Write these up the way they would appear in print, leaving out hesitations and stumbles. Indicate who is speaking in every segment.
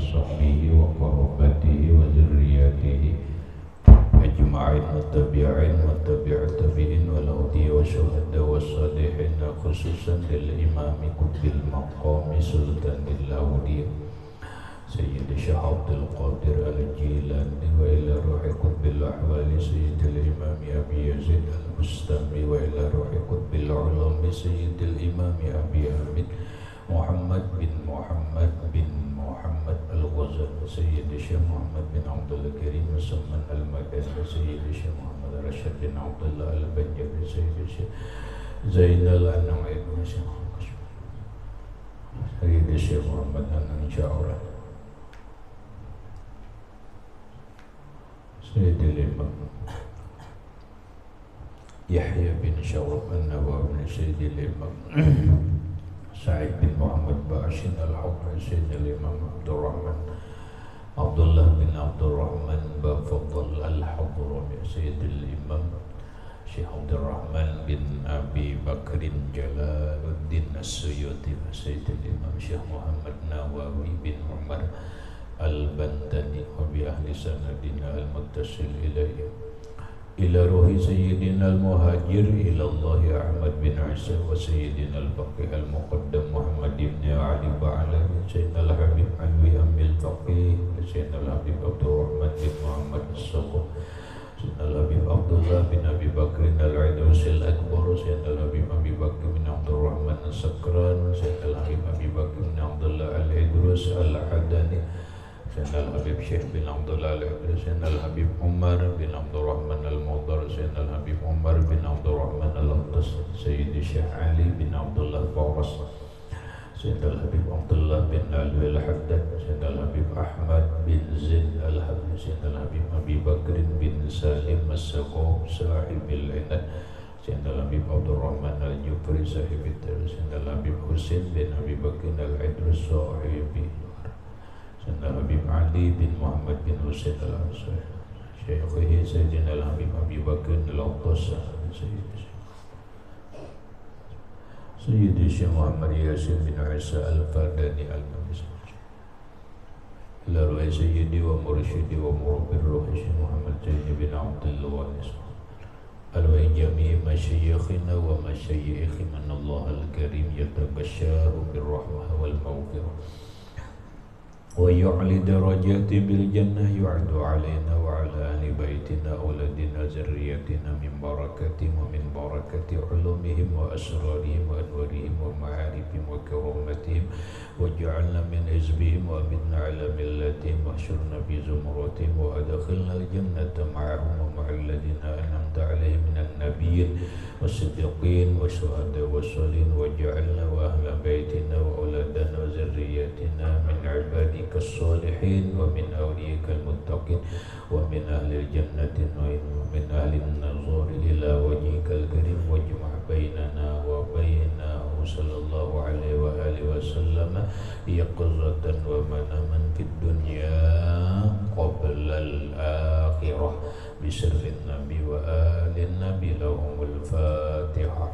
Speaker 1: وصحبه وقرابته وذريته أجمعين والتابعين والتابع التابعين والأولياء والشهداء والصالحين خصوصا للإمام قطب المقام سلطان الأولياء سيد الشيخ عبد القادر الجيلاني وإلى روح قطب الأحوال سيد الإمام أبي يزيد البستامي وإلى روح قطب العلوم سيد الإمام أبي حميد محمد بن محمد الغزالي سيد الشيخ محمد بن عبد الكريم مسمى المكاني سيد الشيخ محمد رشاد بن عبد الله البنجابي سيد الشيخ زين الأنعيم سيد الشيخ محمد النجاورة سيد الإمام يحيى بن شرف النووي سيد الإمام سعيد بن محمد باشين الحضري سيد الإمام عبد الله بن عبد الرحمن بفضل الحضرمي سيد الإمام شيخ عبد الرحمن بن أبي بكر جلال الدين السيوطي سيد الإمام شيخ محمد نووي بن عمر البندني وبأهل سندنا المتصل إليه إلى روح سيدنا المهاجر إلى الله أحمد بن عيسى وسيدنا الفقيه المقدم محمد بن علي بعلوي سيدنا الحبيب علوي أم الفقيه سيدنا الحبيب عبد الرحمن بن محمد الصقر سيدنا الحبيب عبد الله بن أبي بكر العدوس الأكبر سيدنا الحبيب أبي بكر بن عبد الرحمن السكران سيدنا الحبيب أبي بكر بن عبد الله العدوس الحداني سيدنا الحبيب شيخ بن عبد الله العبري سيدنا الحبيب عمر بن عبد الرحمن الموضر سيدنا الحبيب عمر بن عبد الرحمن الأقدس سيد الشيخ علي بن عبد الله فورس سيدنا الحبيب عبد الله بن علوي الحداد سيدنا الحبيب أحمد بن زيد الحبيب سيدنا الحبيب أبي بكر بن سالم السقوف صاحب العناد سيدنا الحبيب عبد الرحمن الجبري صاحب الدرس سيدنا الحبيب حسين بن أبي بكر العدرس صاحب سيدنا الحبيب علي بن محمد بن حسين الأنصاري شيخه سيدنا الحبيب أبي بكر الأقدس سيد الشيخ محمد ياسين بن عيسى الفرداني المنسي إلى روح سيدي ومرشدي ومربي الروح الشيخ محمد زين بن عبد الوارث ألوى جميع مشايخنا ومشايخ من الله الكريم يتبشر بالرحمة والمغفرة ويعلي درجات بالجنة يعد علينا وعلى أهل بيتنا أولادنا ذريتنا من بركتهم ومن بركة علومهم وأسرارهم وأنوارهم ومعارفهم وكرامتهم واجعلنا من حزبهم وأمتنا على ملتهم واحشرنا في زمرتهم وأدخلنا الجنة معهم ومع الذين أنعمت عليهم من النبيين والصديقين والشهداء والصالحين واجعلنا وأهل بيتنا وأولادنا وذريتنا من عبادك الصالحين ومن أوليائك المتقين ومن أهل الجنة ومن أهل النظر إلى وجهك الكريم واجمع بيننا وبينه صلى الله عليه وآله وسلم يقظة ومناما في الدنيا قبل الآخرة بسر النبي وآل النبي لهم الفاتحة.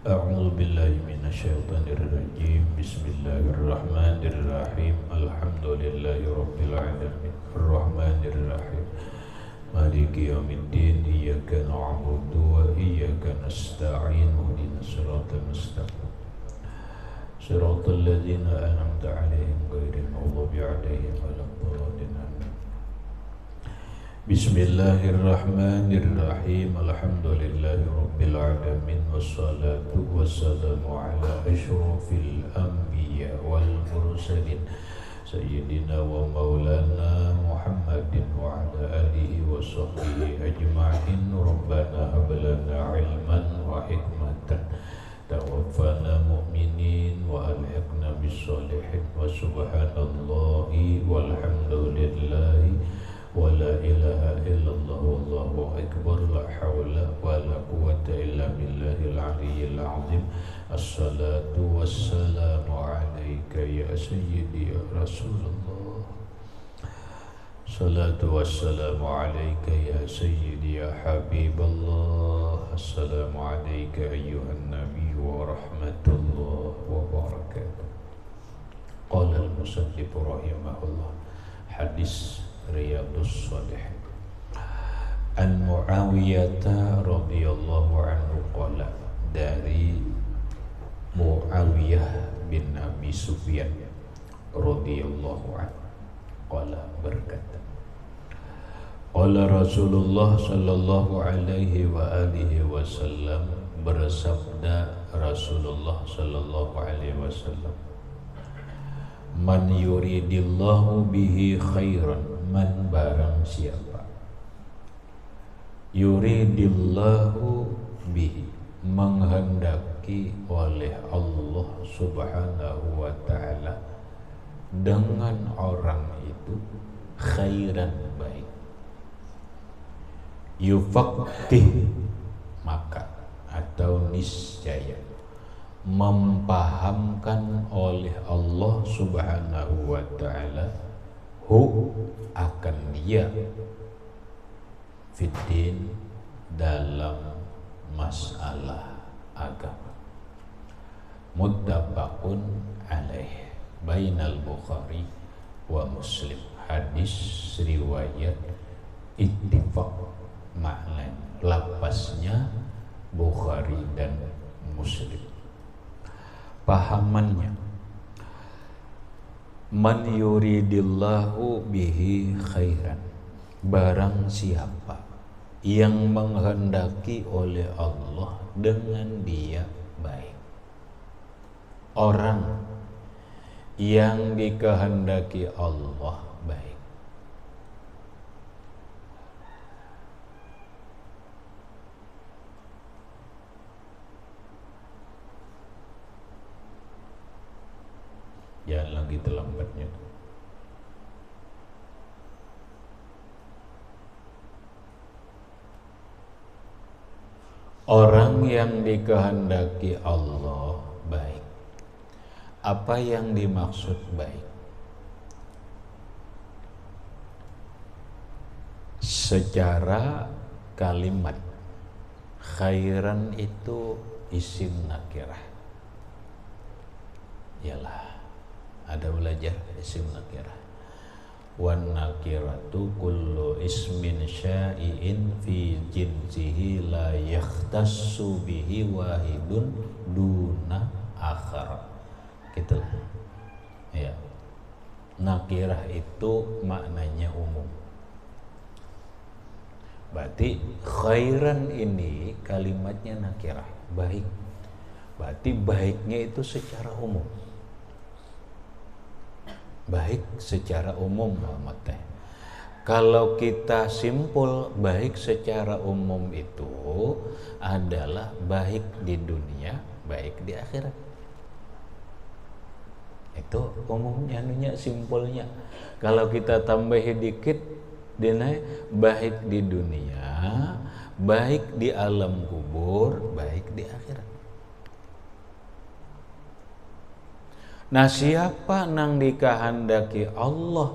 Speaker 1: أعوذ بالله من الشيطان الرجيم بسم الله الرحمن الرحيم الحمد لله رب العالمين الرحمن الرحيم مالك يوم الدين إياك نعبد وإياك نستعين اهدنا الصراط المستقيم صراط الذين أنعمت عليهم غير المغضوب عليهم ولا الضالين. بسم الله الرحمن الرحيم الحمد لله رب العالمين والصلاة والسلام على أشرف الأنبياء والمرسلين سيدنا ومولانا محمد وعلى آله وصحبه أجمعين. ربنا هب لنا علما وحكمة توفنا مؤمنين وألحقنا بالصالحين وسبحان الله والحمد لله ولا إله إلا الله والله أكبر لا حول ولا قوة إلا بالله العلي العظيم. الصلاة والسلام عليك يا سيدي يا رسول الله الصلاة والسلام عليك يا سيدي يا حبيب الله. السلام عليك أيها النبي ورحمة الله وبركاته. قال al-musannif rahimahullah. Hadis Riyadhus Shalihin. An Muawiyah radhiyallahu anhu qala, dari Muawiyah bin Abi Sufyan radhiyallahu anhu qala, berkata, qala Rasulullah sallallahu alaihi wa alihi wasallam, bersabda Rasulullah sallallahu alaihi wasallam, man yuridillahu bihi khairan, man barang siapa yuridillahu bihi, menghendaki oleh Allah subhanahu wa ta'ala dengan orang itu, khairan, baik, yufaqih, maka atau niscaya mempahamkan oleh Allah subhanahu wa ta'ala hu, akan dia, fiddin, dalam masalah agama. Muttafaqun alaih, bainal Bukhari wa Muslim. Hadis riwayat ittifaq, makna lapasnya Bukhari dan Muslim. Pahamannya, man yuridillahu bihi khairan, barang siapa yang menghendaki oleh Allah dengan dia baik. Orang yang dikehendaki Allah baik. Jangan lagi terlambatnya. Orang yang dikehendaki Allah baik. Apa yang dimaksud baik? Secara kalimat, khairan itu isim nakirah. Yalah, ada belajar isim nakirah. Wan nakiratu kullu ismin syai'in fi jinsihi la yakhtassu bihi wahidun duna akhar. Gitu. Ya. Nakirah itu maknanya umum. Berarti khairan ini kalimatnya nakirah, baik. Berarti baiknya itu secara umum. Baik secara umum, Muhammad teh. Kalau kita simpul, baik secara umum itu adalah baik di dunia, baik di akhirat. Itu umumnya, anunya, simpulnya. Kalau kita tambahin dikit, dina baik di dunia, baik di alam kubur, baik di akhirat. Nah, siapa nang dikehendaki Allah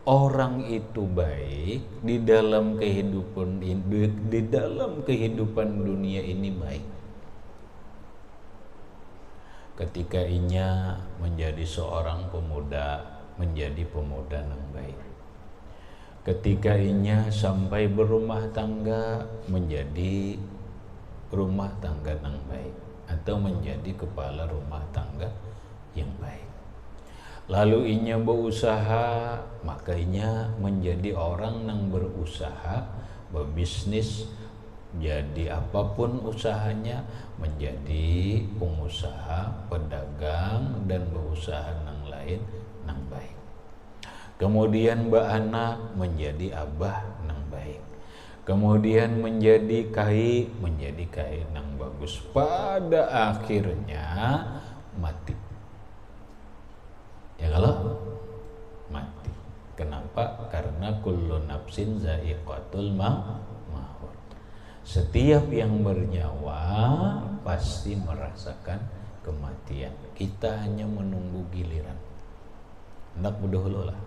Speaker 1: orang itu baik di dalam kehidupan dunia ini baik. Ketika inya menjadi seorang pemuda, menjadi pemuda nang baik. Ketika inya sampai berumah tangga, menjadi rumah tangga nang baik, atau menjadi kepala rumah tangga yang baik. Lalu inya berusaha, maka inya menjadi orang yang berusaha, berbisnis, jadi apapun usahanya, menjadi pengusaha, pedagang, dan berusaha nang lain nang baik. Kemudian beranak, menjadi abah nang baik. Kemudian menjadi kai nang bagus. Pada akhirnya mati. Ya kalau mati. Kenapa? Karena kullu nafsin za'iqatul maut. Setiap yang bernyawa pasti merasakan kematian. Kita hanya menunggu giliran. Hendak berdahulu lah.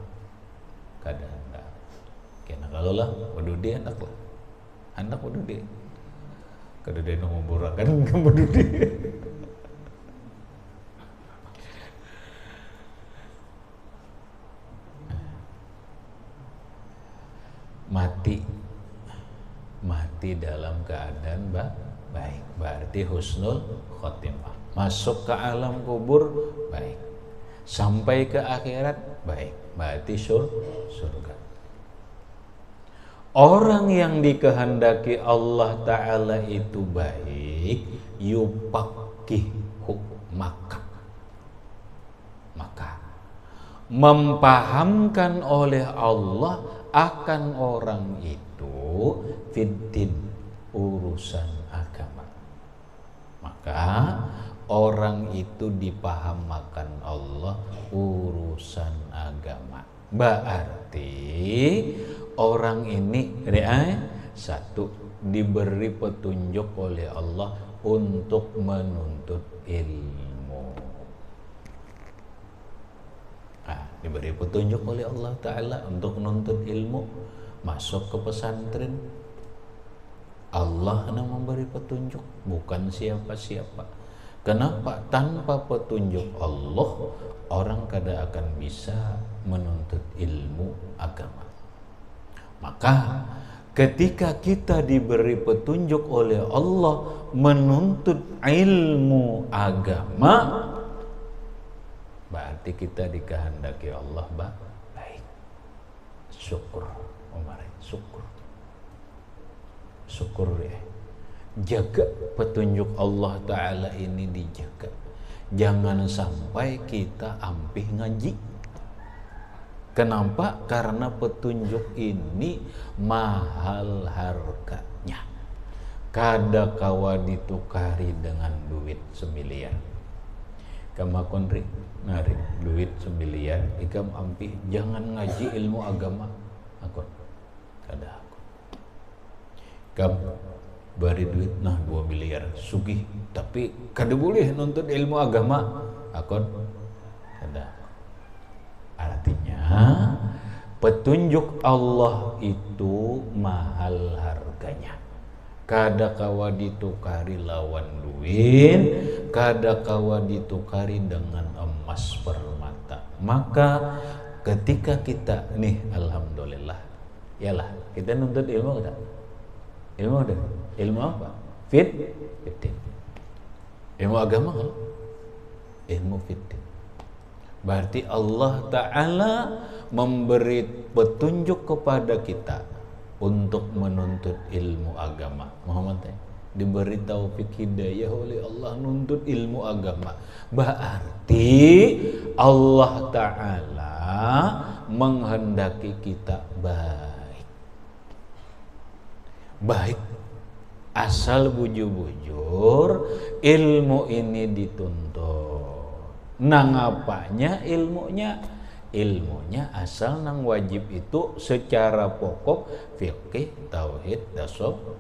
Speaker 1: Kada hendak. Kena kalau lah berdudi hendak lah. Hendak berdudi. Kada dia nunggu burakan berdudi. mati dalam keadaan baik, berarti husnul khotimah. Masuk ke alam kubur baik, sampai ke akhirat baik, berarti surga. Orang yang dikehendaki Allah Ta'ala itu baik, yupakihu, maka mempahamkan oleh Allah akan orang itu fiddin, urusan agama. Maka orang itu dipahamakan Allah urusan agama. Berarti orang ini satu, diberi petunjuk oleh Allah untuk menuntut ilmu. Diberi petunjuk oleh Allah Ta'ala untuk menuntut ilmu, masuk ke pesantren. Allah yang memberi petunjuk, bukan siapa-siapa. Kenapa? Tanpa petunjuk Allah, orang kada akan bisa menuntut ilmu agama. Maka ketika kita diberi petunjuk oleh Allah menuntut ilmu agama, berarti kita dikehendaki Allah baik. Syukur, syukur ya. Jaga petunjuk Allah Ta'ala ini, dijaga. Jangan sampai kita ampih ngaji. Kenapa? Karena petunjuk ini mahal harganya. Kada kawa ditukari dengan duit semiliar. Kama konri narik duit semiliar, ikam ampih jangan ngaji ilmu agama. Aku kada aku. Kam bari duit 2 miliar sugih, tapi kada boleh nuntut ilmu agama. Aku kada. Artinya petunjuk Allah itu mahal harganya. Kada kawa ditukari lawan duit, kada kawa ditukari dengan emas permata. Maka ketika kita nih, alhamdulillah, yalah kita nuntut ilmu kada? Ilmu apa? Fiddin. Ilmu agama kan? Ilmu fiddin. Berarti Allah Ta'ala memberi petunjuk kepada kita untuk menuntut ilmu agama. Muhammad diberi taufik hidayah oleh Allah nuntut ilmu agama. Berarti Allah Ta'ala menghendaki kita baik. Asal bujur-bujur ilmu ini dituntut. Nang apanya ilmunya? Ilmunya asal nang wajib itu secara pokok fikih, tauhid, tasawuf.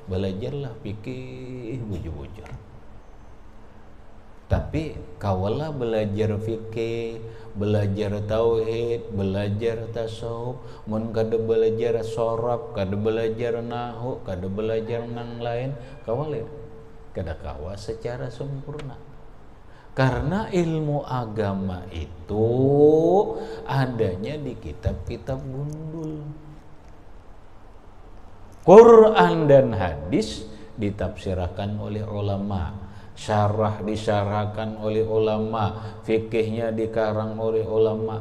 Speaker 1: Belajarlah fikih bujur-bujur. Tapi kawalah belajar fikih, belajar tauhid, belajar tasawuf, mun kada belajar sorab, kada belajar nahu, kada belajar nang lain, kawalah kada kawa secara sempurna. Karena ilmu agama itu adanya di kitab-kitab gundul. Quran dan hadis ditafsirkan oleh ulama, syarah disyarahkan oleh ulama, fikihnya dikarang oleh ulama.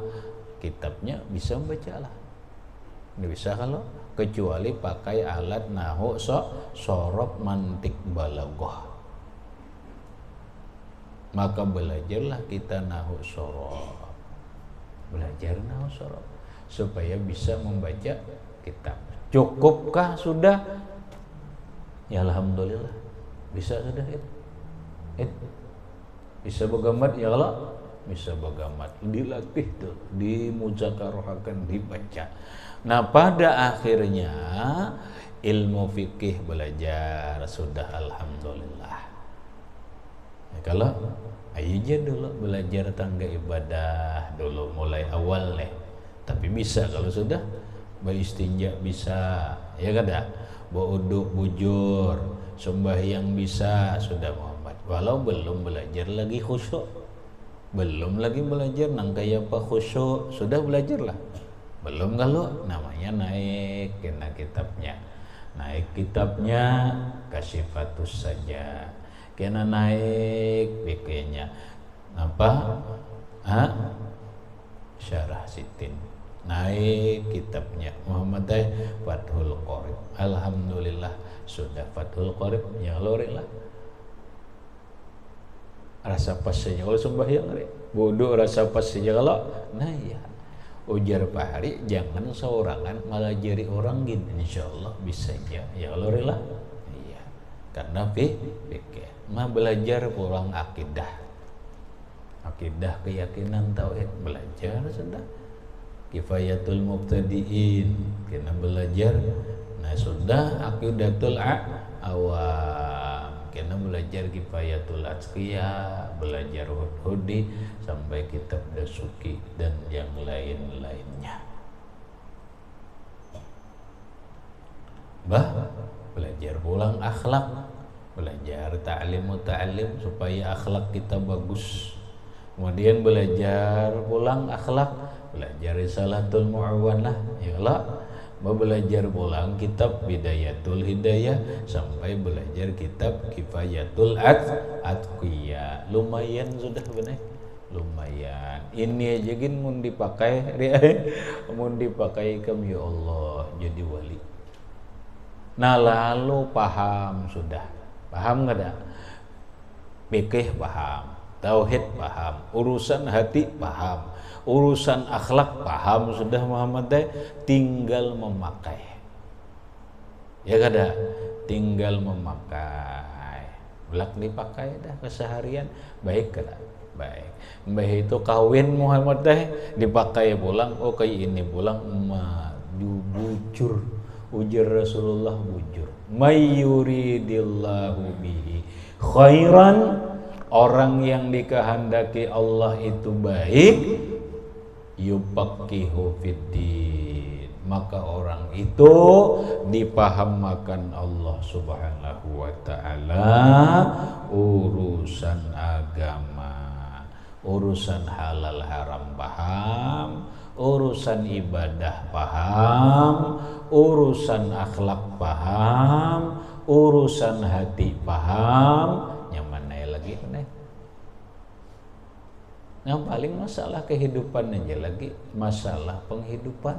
Speaker 1: Kitabnya bisa membacalah. Tidak bisa kalau kecuali pakai alat nahu, sorob, mantik, balaghah. Maka belajarlah kita nahu sorob, belajar nahu sorob supaya bisa membaca kitab. Cukupkah sudah? Ya alhamdulillah, bisa sudah itu. Bisa begamat ya Allah, bisa begamat, dilatih tuh, dimuzakarohakan, dibaca. Nah pada akhirnya ilmu fikih belajar sudah, alhamdulillah. Kalau ayo aja dulu belajar tangga ibadah dulu mulai awal nih. Tapi bisa kalau sudah beristinja bisa, ya kada? Beruduk bujur, sembahyang bisa sudah Muhammad. Walau belum belajar lagi khusyuk, belum lagi belajar nang kaya apa khusyuk, sudah belajarlah. Belum kalau namanya naik kena kitabnya. Naik kitabnya Kasyifatus saja. Kena naik bikinnya apa? Syarah Sitin. Naik kitabnya Muhammad Fathul Qorib. Alhamdulillah sudah Fathul Qorib ya lorilah. Rasa pas saja kalau sembahyang bodoh rasa pas saja kalau nah ya. Ujar Pak Hari, jangan seorangan malah jadi orang gini, insyaallah bisa aja. Ya Allah rela. Iya. Karena pikir, mah belajar pulang akidah. Akidah keyakinan tauhid belajar sudah. Kifayatul mubtadiin kena belajar. Nah sudah aqidatul awam kena belajar kifayatul atqiya, belajar hudi sampai kitab Dasuki dan yang lain-lainnya. Belajar pulang akhlak, belajar ta'lim supaya akhlak kita bagus. Kemudian belajar pulang akhlak, belajar risalatul mu'awanah, ya Allah. Belajar pulang kitab Bidayatul Hidayah sampai belajar kitab Kifayatul Atqiyah. Lumayan sudah benar. Lumayan. Ini aja gin mun dipakai mun dipakai kami ya Allah jadi wali. Nah lalu paham sudah. Paham enggak dah? Fikih paham, tauhid paham, urusan hati paham. Urusan akhlak paham sudah Muhammad tinggal memakai. Ya kada, tinggal memakai. Belak dipakai dah keseharian baik kada? Baik. Mbah itu kawin Muhammad dipakai pulang, oh kayak ini pulang maju bujur. Ujar Rasulullah bujur. Mayyuridillahu bihi khairan, orang yang dikehendaki Allah itu baik, yufaqihu fiddin, maka orang itu dipahamakan Allah Subhanahu wa ta'ala urusan agama, urusan halal haram paham, urusan ibadah paham, urusan akhlak paham, urusan hati paham. Nyaman lagi nih. Yang paling masalah kehidupan aja lagi, masalah penghidupan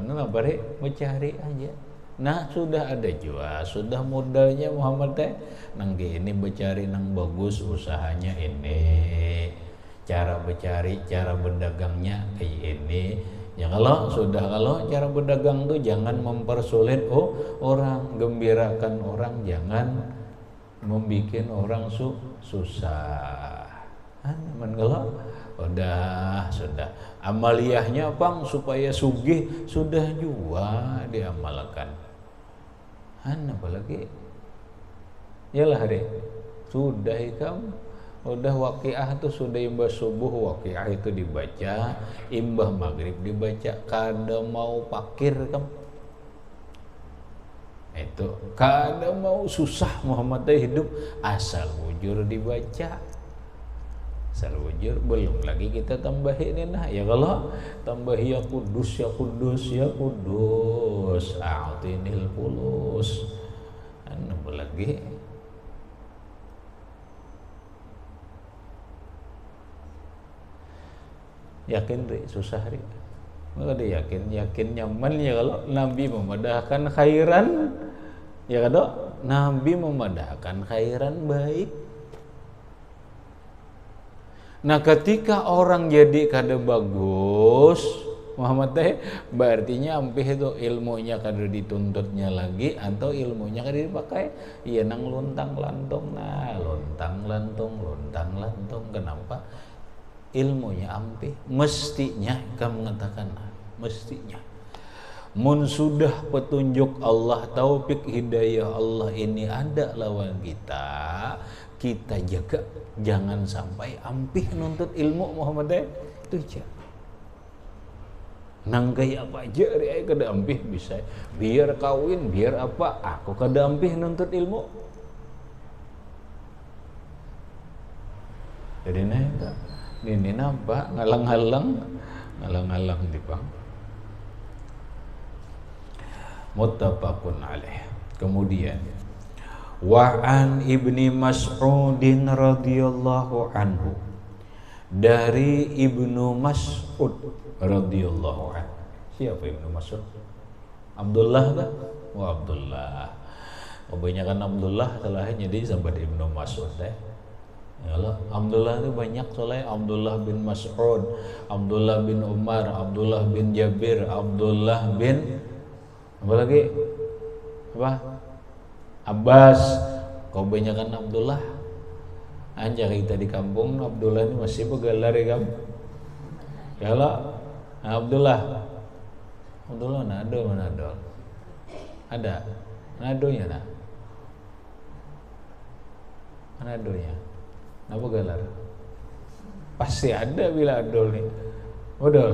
Speaker 1: nah bare mencari aja. Nah sudah ada juga, sudah modalnya Muhammad nang ini mencari nang bagus usahanya ini, cara mencari, cara berdagangnya kayak ini. Ya kalau cara berdagang tuh jangan mempersulit orang, gembirakan orang, jangan membikin orang susah. Kalau sudah amaliyahnya bang supaya sugih sudah juga diamalkan. Apalagi yalah deh sudah ikam udah waqiah tuh sudah imbah subuh waqiah itu dibaca, imbah maghrib dibaca, kada mau pakir kam itu kada mau susah Muhammad hidup asal bujur dibaca. Salwujur belum lagi kita tambahin nah ya kalau tambah ya kudus a'tinil fulus lagi yakin susah nggak ada yakin nyaman ya kalau Nabi memadahkan khairan ya kalau Nabi memadahkan khairan baik. Nah ketika orang jadi kada bagus Muhammad berartinya ampih itu ilmunya kada dituntutnya lagi atau ilmunya kada dipakai. Iya nang lontang lantung kenapa? Ilmunya ampih mestinya kamu mengatakan mestinya mun sudah petunjuk Allah, taufik hidayah Allah ini ada lawan kita jaga jangan sampai ampih nuntut ilmu Muhammad itu aja. Nang gaya apa aja kada ampih bisa biar kawin biar apa aku kada ampih nuntut ilmu. Jadi ini nampak ngalang-halang ngalang-ngalang di bang. Muttafaqun alaih. Kemudian wa an Ibni Mas'udin radhiyallahu anhu, dari Ibnu Mas'ud radhiyallahu anhu. Siapa Ibnu Mas'ud? Abdullah kan? Wah, Abdullah. Kebanyakan Abdullah salahnya jadi sampai Ibnu Mas'ud deh. Ya Allah, Abdullah itu banyak soalnya. Abdullah bin Mas'ud, Abdullah bin Umar, Abdullah bin Jabir, Abdullah bin apa lagi? Apa? Abbas. Kebanyakan Abdullah. Anjir kita di kampung Abdullah ini masih begalar ya kamu. Ya Allah, Abdullah. Abdullah nado mana ada? Ada. Nadonya nah. Nadonya. Apa gelar? Pasti ada bila adol nih. Modal.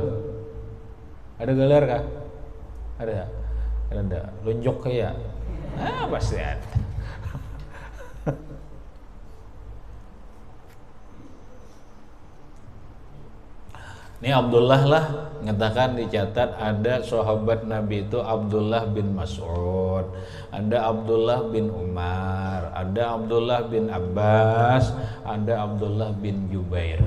Speaker 1: Ada gelar kah? Ada. Ada. Lonjok kayak. Pasti ada. Ini Abdullah lah mengatakan, dicatat ada sahabat Nabi itu Abdullah bin Mas'ud, ada Abdullah bin Umar, ada Abdullah bin Abbas, ada Abdullah bin Jubair.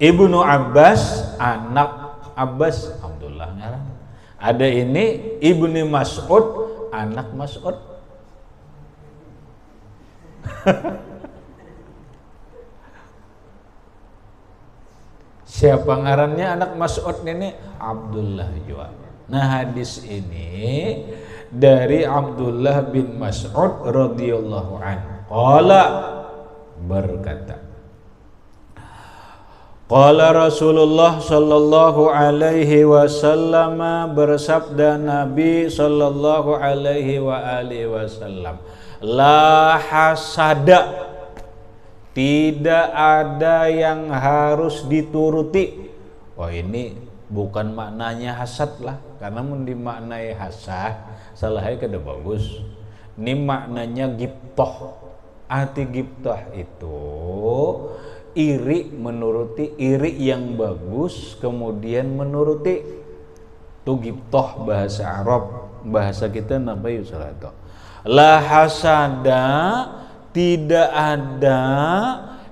Speaker 1: Ibnu Abbas, anak Abbas, Abdullah ngarang. Ada ini Ibnu Mas'ud, anak Mas'ud. Siapa ngarannya anak Mas'ud ini? Abdullah juga. Nah, hadis ini dari Abdullah bin Mas'ud radhiyallahu anhu. Qala, berkata, qala Rasulullah sallallahu alaihi wasallam, bersabda Nabi sallallahu alaihi wa alihi wasallam, la hasada, tidak ada yang harus dituruti. Wah, ini bukan maknanya hasad lah, karena mun dimaknai hasad salahnya kada bagus. Ini maknanya gibtah. Arti gibtah itu iri, menuruti, iri yang bagus kemudian menuruti. Itu gibtah bahasa Arab, bahasa kita namanya salatu. La hasada, tidak ada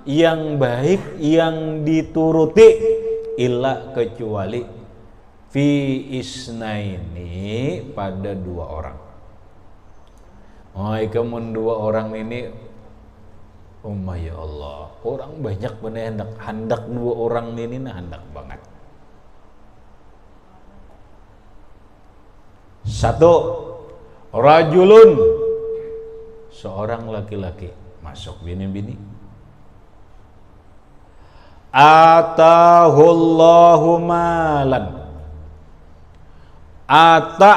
Speaker 1: yang baik yang dituruti illa kecuali fi isnaini, pada dua orang. Oh, kamu dua orang ini, ya Allah, orang banyak bener hendak dua orang ini nah hendak banget. Satu, rajulun, seorang laki-laki, masuk bini-bini. Atahullahu malan. Ata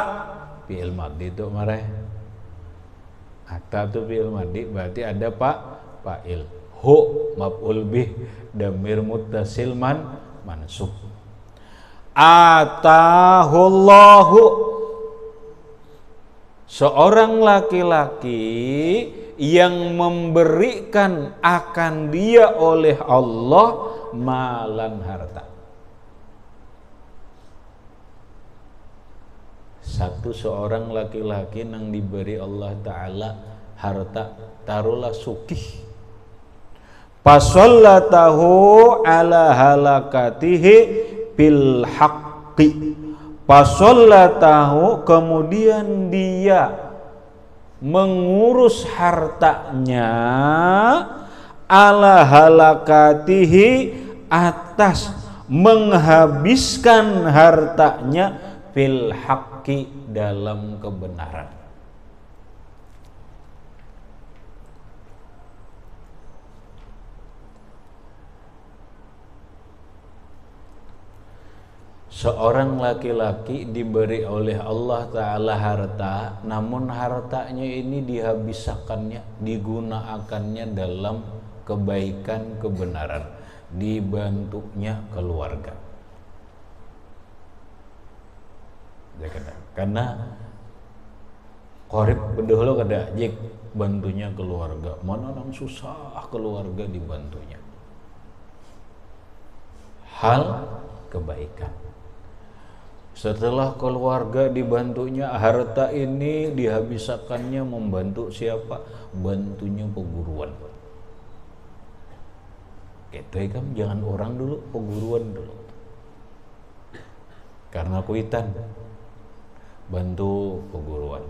Speaker 1: fi'il madhi itu marah. Ata itu fi'il madhi, berarti ada fa'il. Hu maf'ul bih, damir muttasil mansub. Atahullahu, seorang laki-laki yang memberikan akan dia oleh Allah malan, harta. Satu seorang laki-laki yang diberi Allah Ta'ala harta, taruhlah sukih. Fasallatahu ala halakatihi bil haqqi. Fasallatahu, kemudian dia mengurus hartanya, ala halakatihi, atas menghabiskan hartanya, fil haqqi, dalam kebenaran. Seorang laki-laki diberi oleh Allah Ta'ala harta, namun hartanya ini dihabiskannya, digunakannya dalam kebaikan, kebenaran, dibantunya keluarga. Karena korip bedahulu kada jik bantunya keluarga, mana orang susah keluarga dibantunya. hal kebaikan. Setelah keluarga dibantunya, harta ini dihabiskannya membantu siapa? Bantunya peguruan. Gitu ya kan, jangan orang dulu, peguruan dulu. Karena kuitan, bantu peguruan.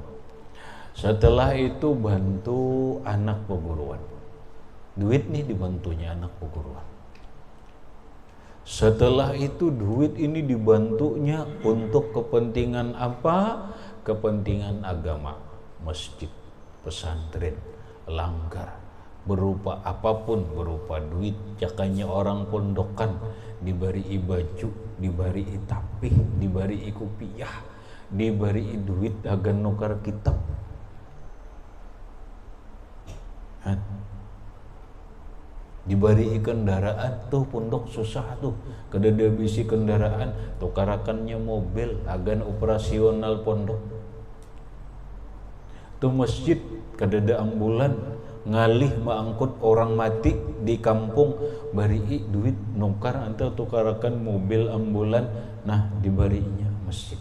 Speaker 1: Setelah itu bantu anak peguruan. Duit nih dibantunya anak peguruan. Setelah itu duit ini dibantunya untuk kepentingan apa? Kepentingan agama, masjid, pesantren, langgar, berupa apapun, berupa duit. Jakanya orang pondokan diberi baju, diberi tapih, diberi kopiah, diberi duit agar nukar kitab. Diberi kendaraan tuh pondok susah tuh, kedada bisi kendaraan tukarakannya mobil agan operasional pondok. Tuh masjid kedada ambulan ngalih mengangkut orang mati di kampung, bari duit nukar atau tukarakan mobil ambulan, nah diberinya masjid.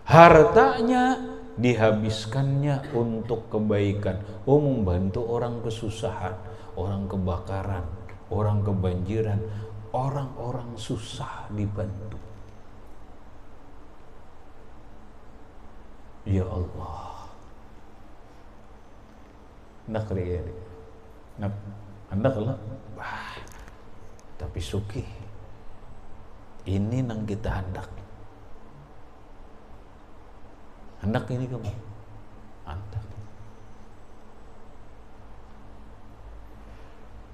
Speaker 1: Hartanya dihabiskannya untuk kebaikan, membantu orang kesusahan, orang kebakaran, orang kebanjiran, orang-orang susah dibantu. Ya Allah, nak ria, nak hendak lah, tapi suki ini nang kita hendak ini kamu antak.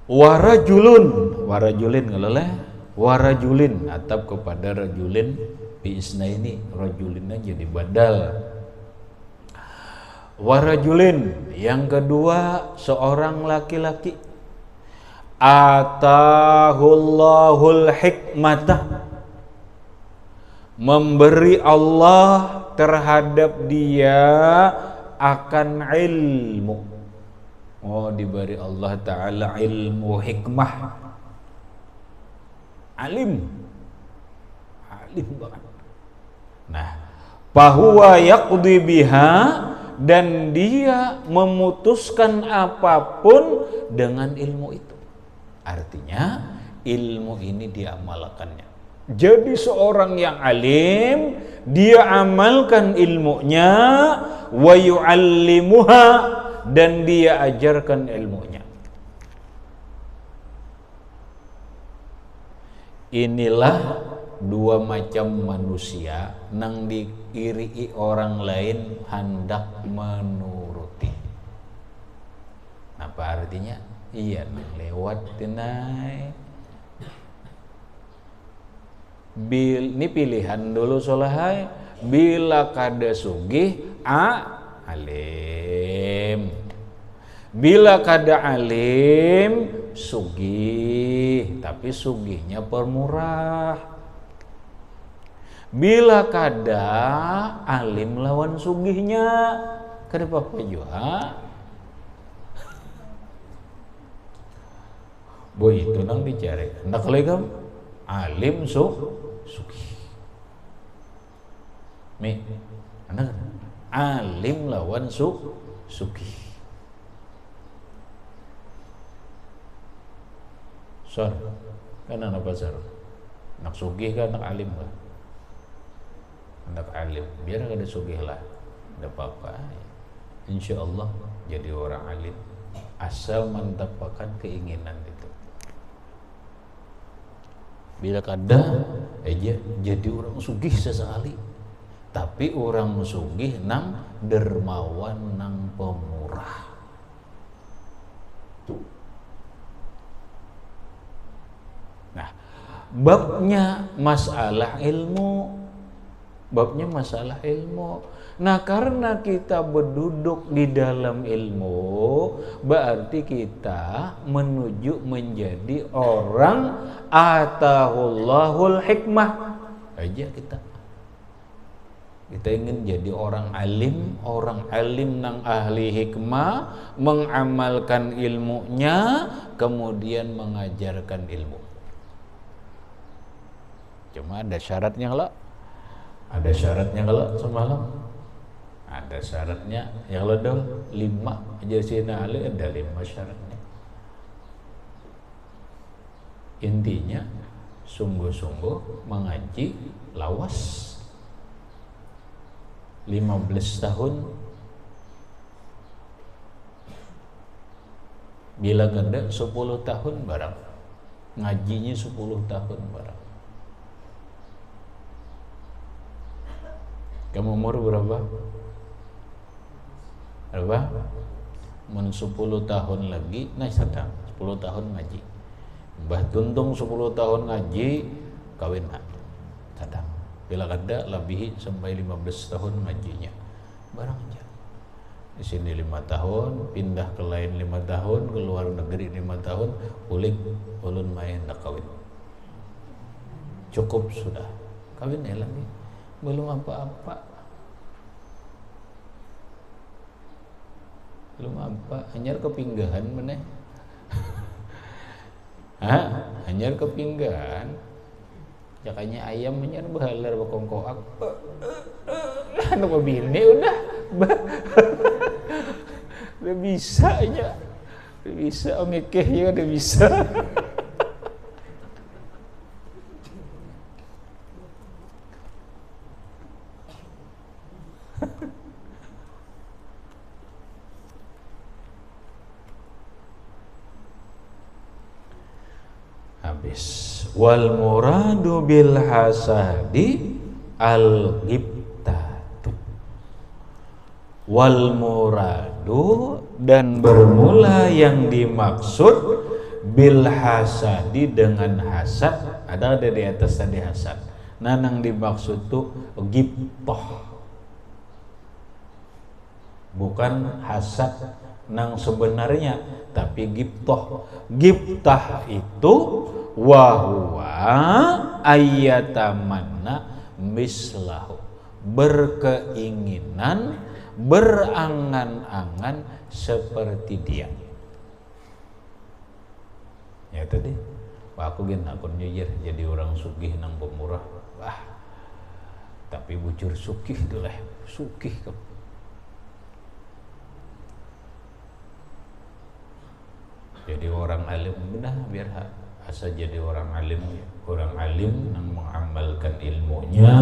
Speaker 1: Warajulin ngeleleh, warajulin atap kepada rajulin biisna ini, rajulinnya jadi badal. Warajulin yang kedua seorang laki-laki, atahullahul hikmata, memberi Allah terhadap dia akan ilmu. Oh, diberi Allah Ta'ala ilmu hikmah, alim banget. Nah, fahuwa yaqdi biha, dan dia memutuskan apapun dengan ilmu itu. Artinya ilmu ini diamalkannya. Jadi seorang yang alim, dia amalkan ilmunya, wa yu'allimuha, dan dia ajarkan ilmunya. Inilah dua macam manusia nang diirii orang lain hendak menuruti. Apa artinya? Iya, nang lewat tinai. Ini pilihan dulu solahai, bila kada sugih alim, bila kada alim sugih, tapi sugihnya permurah. Bila kada alim lawan sugihnya, kada apa-apa juga. Boy itu nang dicari, nak legam alim sugih. Anak alim lawan sugih. Sor, kan anak pasar, anak sugih kan anak alim lah. Anak alim, biar ada sugih lah, tidak apa-apa. Insya Allah jadi orang alim, asal mendapatkan keinginan itu. Bila kada aja jadi orang sugih sesekali, tapi orang sugih nang dermawan, nang pemurah. Nah, babnya masalah ilmu. Nah, karena kita berduduk di dalam ilmu, berarti kita menuju menjadi orang atahullahul hikmah aja kita. Kita ingin jadi orang alim nang ahli hikmah, mengamalkan ilmunya, kemudian mengajarkan ilmu. Cuma ada syaratnya kalau semalam. Ada syaratnya yang dong 5 aja sina ali ada 5 syaratnya. Intinya sungguh-sungguh mengaji lawas 15 tahun, bila ganda 10 tahun barang, ngajinya 10 tahun barang. Kamu umur berapa? Mun 10 tahun lagi, nah sedang 10 tahun ngaji. Mbah Tuntung 10 tahun ngaji, kawin sedang. Bila ada lebih sampai 15 tahun ngajinya barang aja. Di sini 5 tahun, pindah ke lain 5 tahun, ke luar negeri 5 tahun, ulun main dak kawin. Cukup sudah. Kawin ya lagi. Belum apa-apa. Hanyar kepinggahan meneh. Hanyar kepinggahan. Jakanya ayam hanyar bahalar bakongkoak. Anu bini udah. Udah bisa aja. Udah bisa ngekeh ya udah bisa. Habis. Wal muradu bil hasadi al ghibtatu. Wal muradu, dan bermula yang dimaksud bil hasadi dengan hasad. Ada di atas tadi hasad. Nah, yang dimaksud tuh ghibtah. Bukan hasad nang sebenarnya, tapi ghibtah. Ghibtah itu wahwa ayatamanna mislahu, berkeinginan, berangan-angan seperti dia. Ya tadi aku nyuyer jadi orang sugih nang pemurah. Wah, tapi bujur sugih itulah sugih ke. Jadi orang alim benar biar asa jadi orang alim yang mengamalkan ilmunya,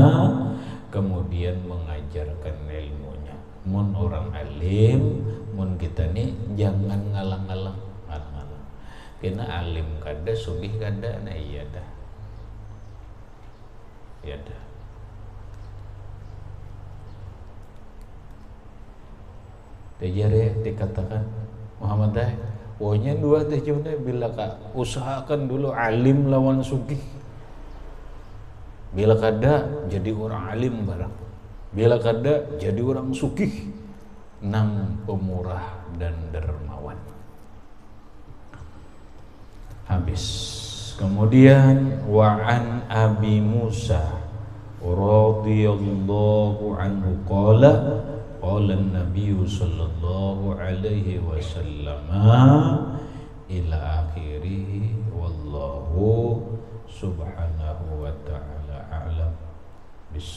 Speaker 1: kemudian mengajarkan ilmunya. Mun orang alim, mun kita nih jangan ngalang-ngalang. Kena alim kada, sugih kada, nah iya dah. Iya dah. Tejare dikatakan Muhammad dah. Pokoknya dua teh jauhnya bila kak usahakan dulu alim lawan sugih. Bila kada jadi orang alim barang. Bila kada jadi orang sugih, nang pemurah dan dermawan. Habis. Kemudian wa'an Abi Musa radhiyallahu anhu qala qala an-nabiy sallallahu alaihi wasallam ila akhirih wallahu subhanahu wa ta'ala